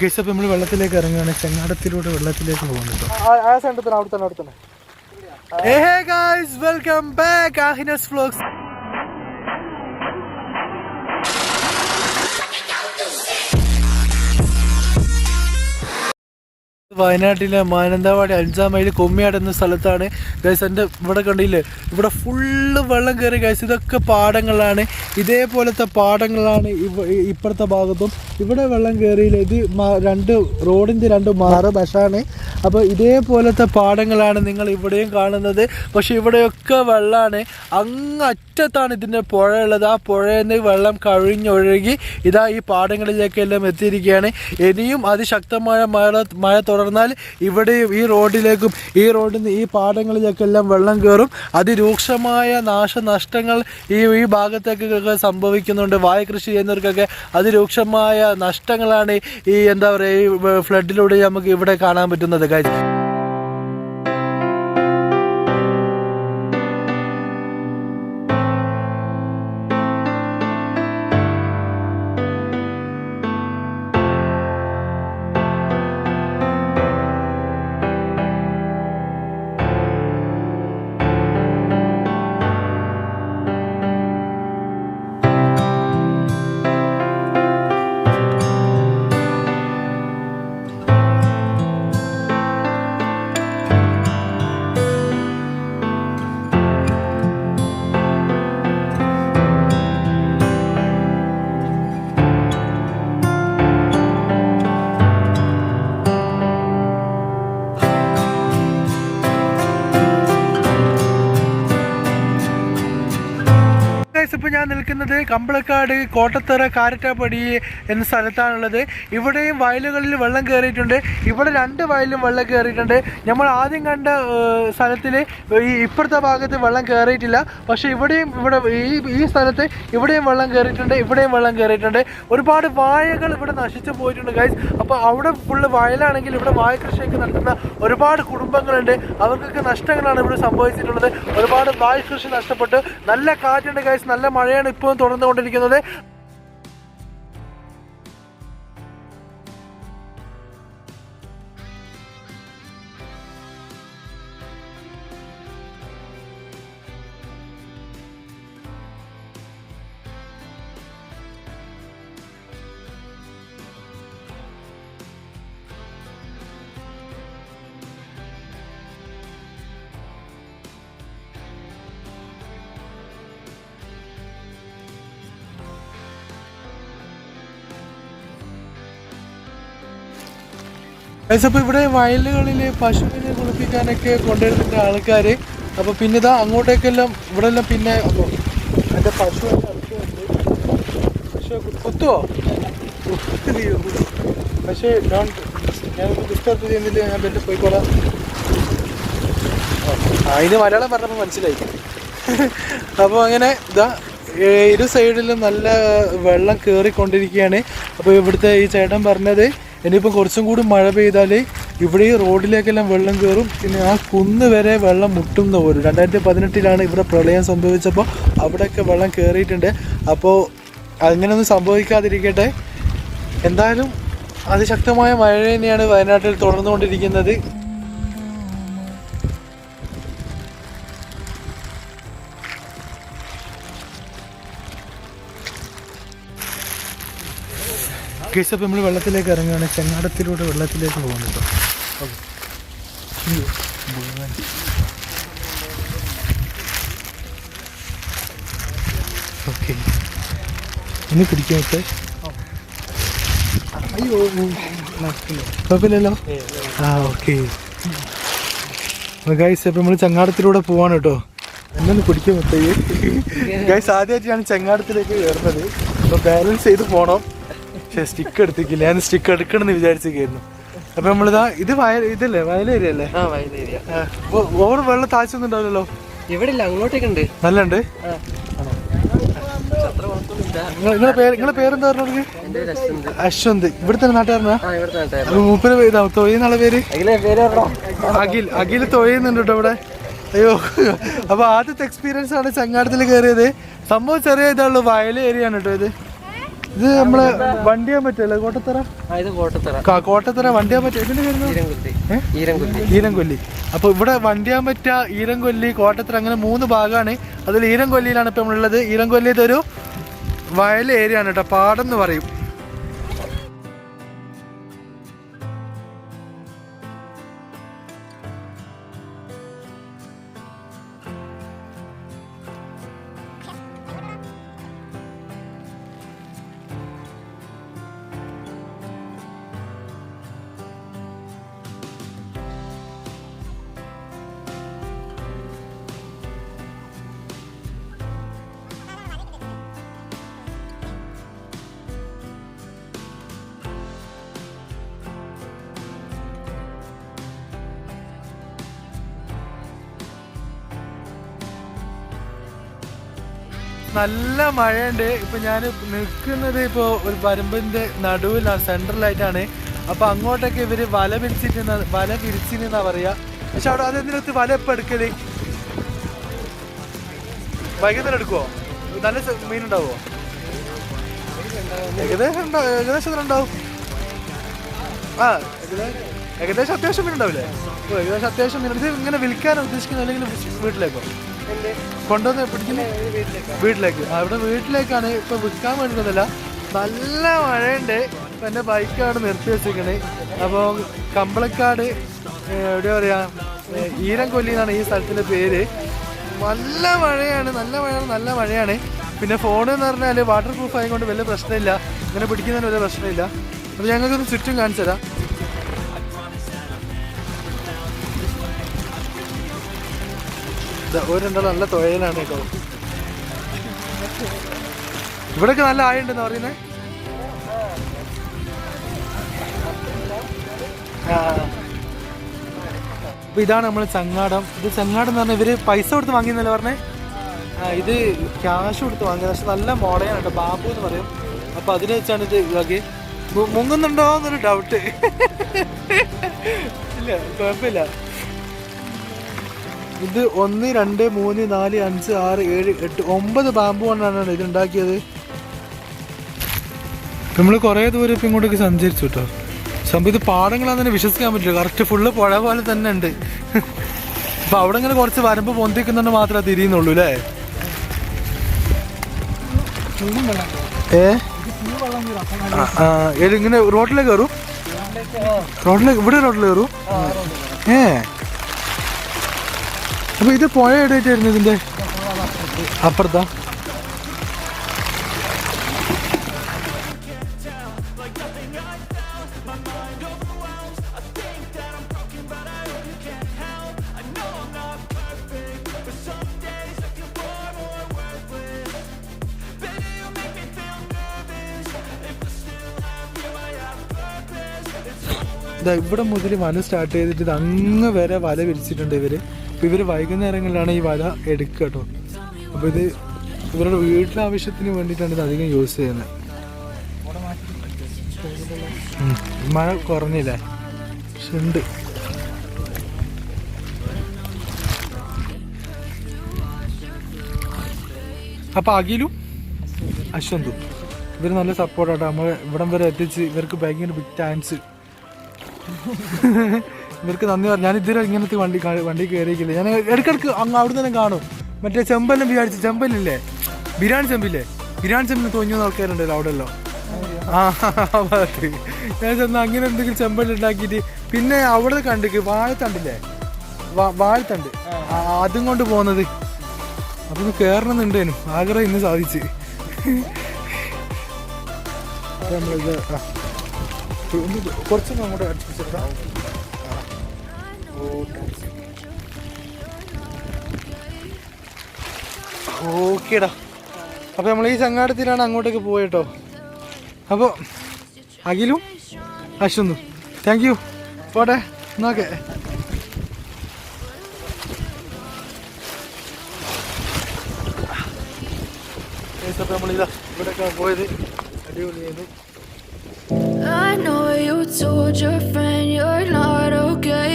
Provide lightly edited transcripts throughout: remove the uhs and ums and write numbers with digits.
കേസപ്പം നമ്മൾ വെള്ളത്തിലേക്ക് ഇറങ്ങുകയാണ്. ചെങ്ങാടത്തിലൂടെ വെള്ളത്തിലേക്ക് പോകുന്നുണ്ടോ? Welcome back Ahinas vlogs. വയനാട്ടിലെ മാനന്തവാടി 5-ാം മൈൽ കൊമ്മിയാട് എന്ന സ്ഥലത്താണ് ഗൈസ്. എൻ്റെ ഇവിടെ കണ്ടില്ലേ, ഇവിടെ ഫുള്ള് വെള്ളം കയറി ഗൈസ്. ഇതൊക്കെ പാടങ്ങളാണ്, ഇതേപോലത്തെ പാടങ്ങളാണ് ഇപ്പുറത്തെ ഭാഗത്തും. ഇവിടെ വെള്ളം കയറിയില്ല. ഇത് റോഡിൻ്റെ 2 മറുവശമാണ്. അപ്പോൾ ഇതേപോലത്തെ പാടങ്ങളാണ് നിങ്ങൾ ഇവിടെയും കാണുന്നത്. പക്ഷെ ഇവിടെയൊക്കെ വെള്ളമാണ്. അങ്ങ് അറ്റത്താണ് ഇതിൻ്റെ പുഴ ഉള്ളത്. ആ പുഴയിൽ നിന്ന് വെള്ളം കവിഞ്ഞൊഴുകി ഇതാ ഈ പാടങ്ങളിലേക്കെല്ലാം എത്തിയിരിക്കുകയാണ്. ഇനിയും അതിശക്തമായ മഴ തുടർന്നാൽ ഇവിടെയും ഈ റോഡിലേക്കും ഈ റോഡിൽ നിന്ന് ഈ പാടങ്ങളിലേക്കെല്ലാം വെള്ളം കയറും. അതിരൂക്ഷമായ നാശനഷ്ടങ്ങൾ ഈ ഭാഗത്തേക്കൊക്കെ സംഭവിക്കുന്നുണ്ട്. വാഴ കൃഷി ചെയ്യുന്നവർക്കൊക്കെ അതിരൂക്ഷമായ നഷ്ടങ്ങളാണ് ഈ എന്താ പറയുക ഈ ഫ്ലഡിലൂടെ നമുക്ക് ഇവിടെ കാണാൻ പറ്റുന്നത് കാര്യം. ഇപ്പോൾ ഞാൻ നിൽക്കുന്നത് കമ്പളക്കാട് കോട്ടത്തറ കാരറ്റാപ്പടി എന്ന സ്ഥലത്താണുള്ളത്. ഇവിടെയും വയലുകളിൽ വെള്ളം കയറിയിട്ടുണ്ട്. ഇവിടെ 2 വയലിലും വെള്ളം കയറിയിട്ടുണ്ട്. നമ്മൾ ആദ്യം കണ്ട സ്ഥലത്തിൽ ഈ ഇപ്പുറത്തെ ഭാഗത്ത് വെള്ളം കയറിയിട്ടില്ല. പക്ഷേ ഈ സ്ഥലത്ത് ഇവിടെയും വെള്ളം കയറിയിട്ടുണ്ട്, ഇവിടെയും വെള്ളം കയറിയിട്ടുണ്ട്. ഒരുപാട് വാഴകൾ ഇവിടെ നശിച്ചു പോയിട്ടുണ്ട് ഗൈസ്. അപ്പോൾ അവിടെ ഫുള്ള് വയലാണെങ്കിൽ ഇവിടെ വാഴ കൃഷിയൊക്കെ നടത്തുന്ന ഒരുപാട് കുടുംബങ്ങളുണ്ട്. അവർക്കൊക്കെ നഷ്ടങ്ങളാണ് ഇവിടെ സംഭവിച്ചിട്ടുള്ളത്. ഒരുപാട് വാഴ കൃഷി നഷ്ടപ്പെട്ടു. നല്ല കാറ്റുണ്ട് ഗൈസ്, നല്ല മഴയാണ് ഇപ്പോഴും തുടർന്നുകൊണ്ടിരിക്കുന്നത്. അപ്പോൾ ഇവിടെ വയലുകളിൽ പശുവിനെ കുളിപ്പിക്കാനൊക്കെ കൊണ്ടുവരുന്നുണ്ട് ആൾക്കാർ. അപ്പോൾ പിന്നെ ഇതാ അങ്ങോട്ടേക്കെല്ലാം ഇവിടെ എല്ലാം പിന്നെ അപ്പോൾ എൻ്റെ പശു കുത്തുവോ പക്ഷേ ഞാനൊന്ന് ഡിസ്റ്റർബ് ചെയ്യുന്നില്ല, ഞാൻ പിന്നെ പോയിക്കോളാം. അതിന് മലയാളം പറഞ്ഞപ്പോൾ മനസ്സിലായി. അപ്പോൾ അങ്ങനെ ഇതാ ഇരു സൈഡിലും നല്ല വെള്ളം കയറിക്കൊണ്ടിരിക്കുകയാണ്. അപ്പോൾ ഇവിടുത്തെ ഈ ചേട്ടൻ പറഞ്ഞത് ഇനിയിപ്പോൾ കുറച്ചും കൂടി മഴ പെയ്താൽ ഇവിടെ ഈ റോഡിലേക്കെല്ലാം വെള്ളം കയറും. പിന്നെ ആ കുന്ന് വരെ വെള്ളം മുട്ടുന്ന പോലും. 2018 ഇവിടെ പ്രളയം സംഭവിച്ചപ്പോൾ അവിടെയൊക്കെ വെള്ളം കയറിയിട്ടുണ്ട്. അപ്പോൾ അങ്ങനെയൊന്നും സംഭവിക്കാതിരിക്കട്ടെ. എന്തായാലും അതിശക്തമായ മഴ തന്നെയാണ് വയനാട്ടിൽ തുടർന്നുകൊണ്ടിരിക്കുന്നത്. കേസപ്പം നമ്മൾ വെള്ളത്തിലേക്ക് ഇറങ്ങുകയാണ്. ചെങ്ങാടത്തിലൂടെ വെള്ളത്തിലേക്ക് പോകുന്നുണ്ടോ? ഓക്കെ, ഇനി പിടിക്കാൻ പറ്റേ? അയ്യോ കുഴപ്പമില്ലല്ലോ. ഓക്കെ ഗൈസ്, അപ്പം നമ്മൾ ചെങ്ങാടത്തിലൂടെ പോവാണ് കേട്ടോ. എന്നൊന്ന് പിടിക്കാൻ പറ്റേ ഗൈസ്? ആദ്യമായിട്ടാണ് ചെങ്ങാടത്തിലേക്ക് കയറുന്നത്. അപ്പോൾ ബാലൻസ് ചെയ്ത് പോകണം. പക്ഷേ സ്റ്റിക്ക് എടുത്തിക്കില്ല. ഞാൻ സ്റ്റിക്ക് എടുക്കണമെന്ന് വിചാരിച്ചിരിക്കുന്നു. അപ്പൊ നമ്മളിതാ ഇതല്ലേ വയലേരിയ അല്ലേ? ഓവർ വെള്ളം താഴ്ചയൊന്നും ഉണ്ടാവില്ലല്ലോ ഇവിടെ? ഇല്ല, അങ്ങോട്ടേക്ക് ഉണ്ട്. നല്ല ഉണ്ട്. നിങ്ങളെ പേരെന്താ പറഞ്ഞത്? അശ്വന്ത്. ഇവിടുത്തെ നാട്ടുകാരനാ? മൂപ്പര് തൊഴിയുന്ന പേര് അഖിൽ തൊഴിയുന്നുണ്ട് കേട്ടോ ഇവിടെ. അയ്യോ, അപ്പൊ ആദ്യത്തെ എക്സ്പീരിയൻസ് ആണ് ചെങ്ങാടത്തിൽ കയറിയത്. സംഭവം ചെറിയ ഇതാണല്ലോ, വയൽ ഏരിയ ആണ് കേട്ടോ ഇത്. ഇത് നമ്മള് വണ്ടിയാൻ പറ്റല്ലേ കോട്ടത്തറ? കോട്ടത്തറ വണ്ടിയാൻ പറ്റ ഇതിന്റെ ഈരംകൊല്ലി. അപ്പൊ ഇവിടെ വണ്ടിയാൻ പറ്റ ഈരംകൊല്ലി കോട്ടത്തറ അങ്ങനെ 3 ഭാഗമാണ്. അതിൽ ഈരംകൊല്ലിയിലാണ് ഇപ്പൊ നമ്മളുള്ളത്. ഈരംകൊല്ലി ഇതൊരു വയൽ ഏരിയ ആണ് കേട്ടോ, പാടം എന്ന് പറയും. നല്ല മഴയുണ്ട്. ഇപ്പൊ ഞാൻ നിൽക്കുന്നത് ഇപ്പോ ഒരു പരമ്പിന്റെ നടുവിലാണ്, സെൻട്രലായിട്ടാണ്. അപ്പൊ അങ്ങോട്ടൊക്കെ ഇവര് വല പിരിച്ചിരുന്നാ പറയാ. പക്ഷെ അവിടെ അതെന്തിനകത്ത് വല എപ്പോ എടുക്കല്? വൈകുന്നേരം എടുക്കുവോ? നല്ല മീൻ ഉണ്ടാവോ? ഏകദേശം ഉണ്ടാവും. ഏകദേശം അത്യാവശ്യം മീൻ ഉണ്ടാവില്ലേ? ഏകദേശം അത്യാവശ്യം മീൻ. ഇത് ഇങ്ങനെ വിൽക്കാനോ ഉദ്ദേശിക്കുന്നത് അല്ലെങ്കിൽ വീട്ടിലേക്കോ കൊണ്ടുവന്ന് പിടിക്കുന്ന? വീട്ടിലേക്ക്. അവിടെ വീട്ടിലേക്കാണ് ഇപ്പൊ വിൽക്കാൻ വേണ്ടിയതല്ല. നല്ല മഴയുണ്ട്. ഇപ്പൊ എന്റെ ബൈക്കാണ് നിർത്തി വെച്ചിരിക്കണേ. അപ്പൊ കമ്പളക്കാട് എവിടെയാ പറയാ, ഈരംകൊല്ലി എന്നാണ് ഈ സ്ഥലത്തിന്റെ പേര്. നല്ല മഴയാണ്. പിന്നെ ഫോൺ എന്ന് പറഞ്ഞാൽ വാട്ടർ പ്രൂഫ് ആയതുകൊണ്ട് വലിയ പ്രശ്നമില്ല, ഇങ്ങനെ പിടിക്കുന്നതിന് വലിയ പ്രശ്നമില്ല. അപ്പൊ ഞങ്ങൾക്കൊന്ന് ചുറ്റും കാണിച്ചു തരാം. രണ്ടാളും നല്ല തൊഴിലാണ് കേട്ടോ. ഇവിടെയൊക്കെ നല്ല ആയുണ്ടെന്ന് പറയുന്നേ. അപ്പൊ ഇതാണ് നമ്മള് ചങ്ങാടം. ഇത് ചങ്ങാടം എന്ന് പറഞ്ഞാൽ ഇവര് പൈസ കൊടുത്ത് വാങ്ങിയെന്നല്ലേ പറഞ്ഞേ. ഇത് ക്യാഷ് കൊടുത്ത് വാങ്ങിയത്. പക്ഷെ നല്ല മോഡയാണ് കേട്ടോ, ബാബു എന്ന് പറയും. അപ്പൊ അതിനെ വെച്ചാണ് ഇത് ഇതാക്കി. മുങ്ങുന്നുണ്ടോ എന്നൊരു ഡൗട്ട്. ഇല്ല, കുഴപ്പമില്ല. ഇത് 1 2 3 4 5 6 7 8 9 ബാമ്പു കൊണ്ടാണ് ഇത് ഉണ്ടാക്കിയത്. നമ്മൾ കുറേ ദൂരം ഇപ്പം ഇങ്ങോട്ടേക്ക് സഞ്ചരിച്ചു കേട്ടോ. സംഭവം ഇത് പാടങ്ങളാന്ന് തന്നെ വിശ്വസിക്കാൻ പറ്റില്ല. കറക്റ്റ് ഫുള്ള് പുഴ പോലെ തന്നെ ഉണ്ട്. അപ്പൊ അവിടെ ഇങ്ങനെ കുറച്ച് വരമ്പ് പൊന്തിക്കുന്നുണ്ട് മാത്രമേ തിരിയുന്നുള്ളൂ അല്ലേ? ഇങ്ങനെ റോഡിലേക്ക് കയറും? ഇവിടെ റോഡിൽ കയറും? അപ്പൊ ഇത് പുഴ എവിടെയായിട്ടായിരുന്നു ഇതിന്റെ അപ്പുറത്താ? ഇവിടെ മുതൽ വല സ്റ്റാർട്ട് ചെയ്തിട്ട് ഇത് അങ്ങ് വരെ വല വിരിച്ചിട്ടുണ്ട് ഇവര്. അപ്പൊ ഇവര് വൈകുന്നേരങ്ങളിലാണ് ഈ വല എടുക്കുക കേട്ടോ. അപ്പൊ ഇത് ഇവരുടെ വീട്ടിലാവശ്യത്തിന് വേണ്ടിയിട്ടാണ് ഇത് അധികം യൂസ് ചെയ്യുന്നത്. മഴ കുറഞ്ഞില്ലേ? പക്ഷെ ഉണ്ട്. അപ്പൊ അഖിലും അശ്വന്തും ഇവര് നല്ല സപ്പോർട്ടാട്ടോ. നമ്മൾ ഇവിടം വരെ എത്തിച്ച് ഇവർക്ക് ഭയങ്കര ബിഗ് താങ്ക്സ്. ഇവർക്ക് നന്ദി പറഞ്ഞു. ഞാൻ ഇതുവരെ ഇങ്ങനത്തെ വണ്ടി കയറിയിട്ടില്ല. ഞാൻ ഇടയ്ക്കിടയ്ക്ക് അങ്ങ് അവിടെ തന്നെ കാണും. മറ്റേ ചെമ്പെല്ലാം വിചാരിച്ചു, ചെമ്പല്ലേ ബിരിയാണി ചെമ്പില്ലേ, ബിരിയാണി ചെമ്പിന് തോന്നിയ ആൾക്കാരുണ്ടല്ലോ അവിടെ എല്ലാം. ഞാൻ ചെന്ന് അങ്ങനെ എന്തെങ്കിലും ചെമ്പെല്ലാം ഉണ്ടാക്കിയിട്ട് പിന്നെ അവിടെ കണ്ടിക്ക് വാഴത്തണ്ടില്ലേ, വാഴത്തണ്ട് അതും കൊണ്ട് പോകുന്നത്. അപ്പൊ ഒന്ന് കയറണമെന്നുണ്ടേനു, ആഗ്രഹം ഇന്ന് സാധിച്ച്. നമ്മളിത് കുറച്ചൊന്നും അങ്ങോട്ട് അടുപ്പിച്ചിട്ടാ. ഓക്കേടാ. അപ്പൊ നമ്മൾ ഈ ചങ്ങാടത്തിലാണ് അങ്ങോട്ടേക്ക് പോയിട്ടോ. അപ്പോൾ അഖിലും അശ്വന്തും താങ്ക് യു. പോട്ടെ നോക്കേ. അപ്പോൾ നമ്മളിതാ ഇവിടെയൊക്കെ പോയത് അടിപൊളിയായിരുന്നു. I know you told your friend you're not okay,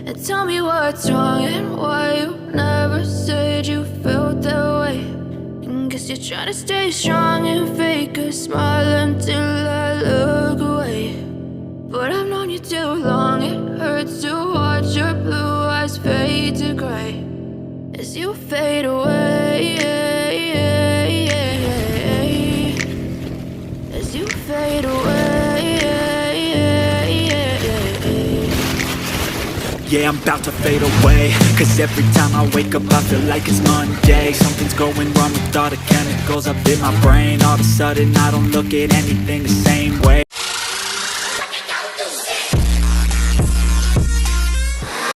and tell me what's wrong and why you never said you felt that way. And guess Guess you're trying to stay strong and fake a smile until I look away. But I've known you too long, it hurts to watch your blue eyes fade to grey as you fade away, as you fade away. Yeah, I'm about to fade away, 'cause every time I wake up I feel like it's Monday. Something's going wrong with all the chemicals up in my brain. All of a sudden I don't look at anything the same way.